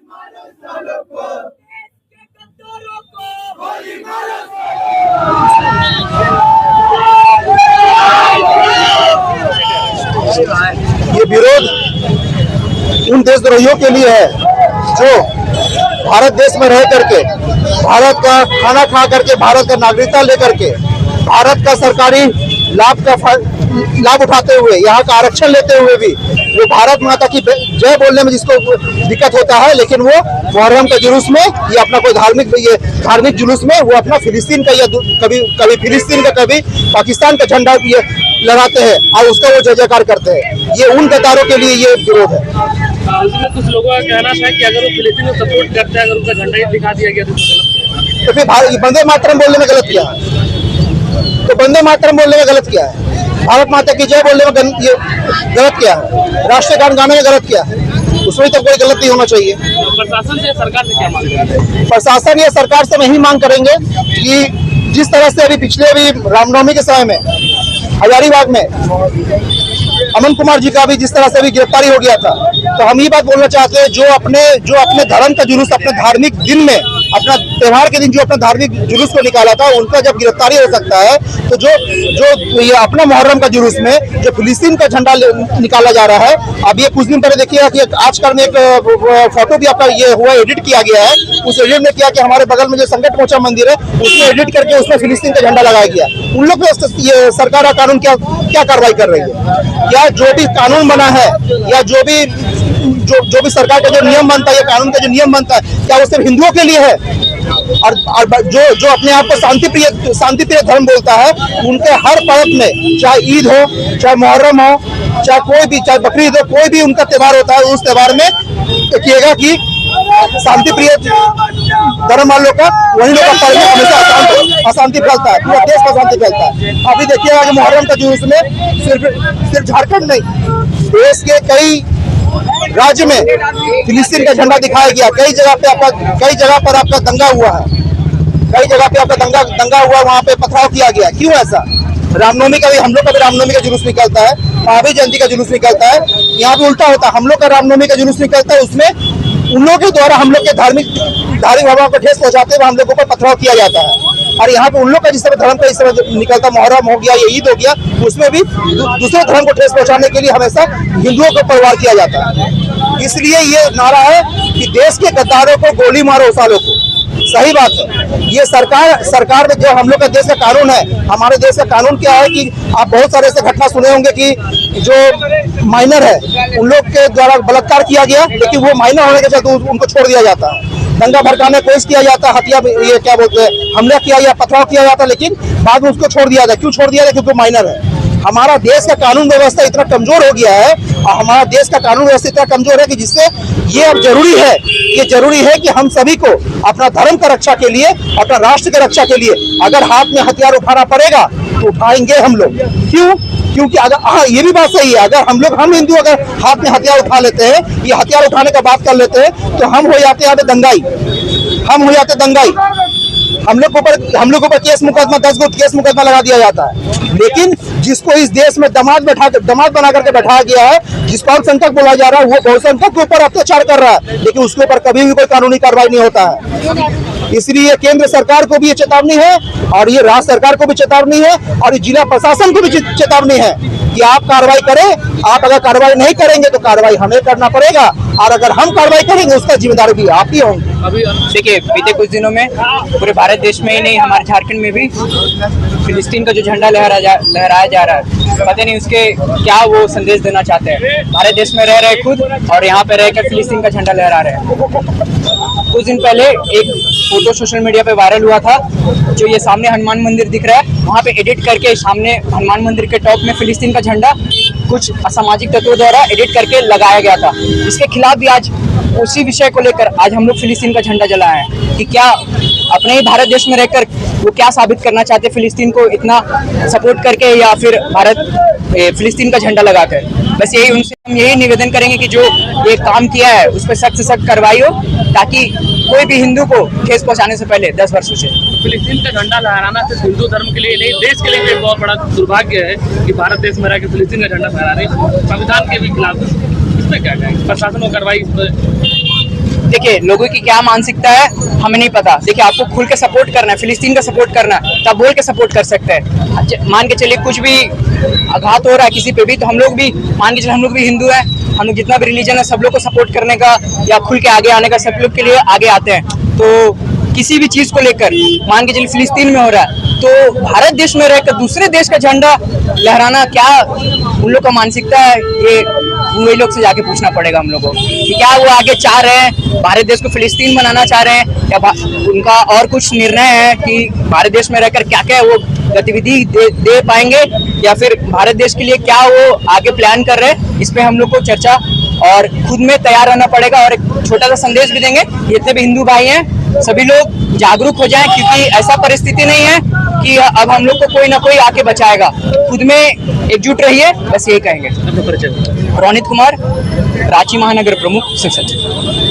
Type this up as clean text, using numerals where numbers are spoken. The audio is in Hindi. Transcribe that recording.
ये विरोध उन देशद्रोहियों के लिए है जो भारत देश में रह करके, भारत का खाना खा करके, भारत का नागरिकता लेकर के, भारत का सरकारी लाभ उठाते हुए, यहाँ का आरक्षण लेते हुए भी वो भारत माता की जय बोलने में जिसको दिक्कत होता है, लेकिन वो मुहर्रम के जुलूस में या अपना कोई धार्मिक जुलूस में वो अपना फिलिस्तीन का या कभी फिलिस्तीन का, कभी पाकिस्तान का झंडा ये लहराते हैं और उसका वो जय जयकार करते हैं। ये उन गद्दारों के लिए ये विरोध है। उसमें कुछ लोगों का कहना था कि अगर वो फिलिस्तीन को सपोर्ट करते हैं, अगर उनका झंडा ही दिखा दिया गया तो फिर वंदे मातरम बोलने में गलत किया है। तो वंदे मातरम बोलने में गलत किया है, भारत माता की जय बोलने में ये गलत किया है, राष्ट्रीय गान गाने में गलत किया है, उसमें तो कोई गलत नहीं होना चाहिए। प्रशासन से, सरकार से क्या मांग करते हैं? प्रशासन या सरकार से यही मांग करेंगे कि जिस तरह से अभी पिछले रामनवमी के समय में हजारीबाग में अमन कुमार जी का भी जिस तरह से भी गिरफ्तारी हो गया था, तो हम ये बात बोलना चाहते हैं, जो अपने धर्म का जुलूस, अपने धार्मिक दिन में, अपना त्योहार के दिन जो अपना धार्मिक जुलूस को निकाला था, उनका जब गिरफ्तारी हो सकता है, तो जो ये अपना मुहर्रम का जुलूस में जो फिलिस्तीन का झंडा निकाला जा रहा है। अब ये कुछ दिन पहले देखिएगा कि आजकल में एक फोटो भी आपका ये हुआ, एडिट किया गया है, उस एडिट में किया कि हमारे बगल में जो संकट मोचन मंदिर है उसमें एडिट करके उसमें फिलिस्तीन का झंडा लगाया गया। उन लोग ये सरकार का कानून क्या कार्रवाई कर रही है? या जो भी कानून बना है या जो भी सरकार का जो नियम बनता है या कानून का जो नियम बनता है, क्या वो सिर्फ हिंदुओं के लिए है? और जो अपने आप को शांतिप्रिय धर्म बोलता है, उनके हर पर्व में, चाहे ईद हो, चाहे मुहर्रम हो, चाहे बकरीद हो, कोई भी उनका त्योहार होता है, उस त्योहार में देखिएगा कि शांतिप्रिय धर्म वालों का, वही लोग का पर्व में हमेशा अशांति फैलता है, पूरा देश का अशांति फैलता है। अभी देखिएगा कि मुहर्रम का जुलूस में सिर्फ झारखंड नहीं, देश के कई राज्य में फिलिस्तीन का झंडा दिखाया गया। कई जगह पर आपका दंगा हुआ है, कई जगह पे आपका दंगा हुआ, वहाँ पे पथराव किया गया। क्यों ऐसा? रामनवमी का भी, हम लोग का भी रामनवमी का जुलूस निकलता है, महावीर जयंती का जुलूस निकलता है, यहाँ भी उल्टा होता है, हम लोग का रामनवमी का जुलूस निकलता है, उसमें उन लोगों के द्वारा हम लोग के धार्मिक भावनाओं को ठेस पहुंचाते हुए हम लोगों पर पथराव किया जाता है। और यहाँ पे उन लोग का जिस तरह धर्म का इस तरह निकलता, मुहर्रम हो गया या ईद हो गया, उसमें भी दूसरे धर्म को ठेस पहुंचाने के लिए हमेशा हिंदुओं को परिवार किया जाता है। इसलिए ये नारा है कि देश के गद्दारों को गोली मारो, सालों को। सही बात है। ये सरकार में जो हम लोग का देश का कानून है, हमारे देश का कानून क्या है कि आप बहुत सारे ऐसे घटना सुने होंगे कि जो माइनर है उन लोग के द्वारा बलात्कार किया गया, लेकिन वो माइनर होने के चलते उनको छोड़ दिया जाता है। दंगा भड़काने कोशिश किया जाता, ये क्या बोलते हैं, हमला किया या पथराव किया जाता, लेकिन बाद में उसको छोड़ दिया जाता। क्यों छोड़ दिया जाता? क्योंकि माइनर है। हमारा देश का कानून व्यवस्था इतना कमजोर हो गया है और हमारा देश का कानून व्यवस्था इतना कमजोर है कि जिससे ये अब जरूरी है कि हम सभी को अपना धर्म का रक्षा के लिए, अपना राष्ट्र की रक्षा के लिए अगर हाथ में हथियार उठाना पड़ेगा तो उठाएंगे हम लोग। क्यों? क्योंकि अगर ये भी बात सही है, अगर हम हिंदू अगर हाथ में हथियार उठा लेते हैं, ये हथियार उठाने का बात कर लेते हैं, तो हम हो जाते हैं दंगाई, हम लोग के ऊपर केस मुकदमा 10 गो केस मुकदमा लगा दिया जाता है। लेकिन जिसको इस देश में दामाद बना करके बैठाया गया है, जिसको अल्पसंख्यक बोला जा रहा है, वो बहुसंख्यक के ऊपर अत्याचार कर रहा है, लेकिन उसके ऊपर कभी भी कोई कानूनी कार्रवाई नहीं होता है। इसलिए केंद्र सरकार को भी ये चेतावनी है और ये राज्य सरकार को भी चेतावनी है और ये जिला प्रशासन को भी चेतावनी है कि आप कार्रवाई करें। आप अगर कार्रवाई नहीं करेंगे तो कार्रवाई हमें करना पड़ेगा, और अगर हम कार्रवाई करेंगे उसका जिम्मेदार भी आप ही होंगे। अभी देखिए, बीते कुछ दिनों में पूरे भारत देश में ही नहीं, हमारे झारखंड में भी फिलिस्तीन का जो झंडा लहराया जा रहा है, पता नहीं उसके क्या वो संदेश देना चाहते हैं। भारत देश में रह रहे खुद और यहाँ पे रहकर फिलिस्तीन का झंडा लहरा रहे हैं। कुछ दिन पहले एक फोटो सोशल मीडिया पे वायरल हुआ था, जो ये सामने हनुमान मंदिर दिख रहा है, वहाँ पे एडिट करके सामने हनुमान मंदिर के टॉप में फिलिस्तीन का झंडा कुछ असामाजिक तत्वों द्वारा एडिट करके लगाया गया था। इसके खिलाफ भी आज उसी विषय को लेकर आज हम लोग फिलिस्तीन का झंडा जलाए हैं कि क्या अपने ही भारत देश में रहकर वो क्या साबित करना चाहते, फिलिस्तीन को इतना सपोर्ट करके या फिर फिलिस्तीन का झंडा लगाकर। बस यही उनसे हम यही निवेदन करेंगे कि जो ये काम किया है उस पर सख्त से सख्त कार्रवाई हो, ताकि कोई भी हिंदू को ठेस पहुंचाने से पहले 10 वर्षों से। फिलिस्तीन का झंडा लहराना सिर्फ हिंदू धर्म के लिए नहीं, देश के लिए भी एक बहुत बड़ा दुर्भाग्य है कि भारत देश में रहकर फिलिस्तीन का झंडा फहरा रहे, संविधान के भी खिलाफ। इसमें क्या कहेंगे? प्रशासन को कार्रवाई देखिए लोगों की क्या मानसिकता है हमें नहीं पता। देखिए आपको खुल के सपोर्ट करना है, फिलिस्तीन का सपोर्ट करना है, तब बोल के सपोर्ट कर सकते हैं। मान के चलिए कुछ भी आघात हो रहा है किसी पे भी, तो हम लोग भी मान के चलिए हम लोग भी हिंदू हैं, हम लोग जितना भी रिलीजन है सब लोग को सपोर्ट करने का या खुल के आगे आने का सब लोग के लिए आगे आते हैं। तो किसी भी चीज को लेकर मान के चलिए फिलिस्तीन में हो रहा है तो भारत देश में रहकर दूसरे देश का झंडा लहराना क्या उन लोग का मानसिकता है, ये वही लोग से जाके पूछना पड़ेगा हम लोगों को कि क्या वो आगे चाह रहे हैं भारत देश को फिलिस्तीन बनाना चाह रहे हैं या उनका और कुछ निर्णय है कि भारत देश में रहकर क्या क्या वो गतिविधि दे पाएंगे या फिर भारत देश के लिए क्या वो आगे प्लान कर रहे हैं। इस पे हम लोग को चर्चा और खुद में तैयार रहना पड़ेगा। और एक छोटा सा संदेश भी देंगे, जितने भी हिंदू भाई हैं सभी लोग जागरूक हो जाएं, क्योंकि ऐसा परिस्थिति नहीं है कि अब हम लोग को कोई ना कोई आके बचाएगा। खुद में एकजुट रहिए, बस यही कहेंगे। रोनित कुमार, रांची महानगर प्रमुख, शिव सचिव।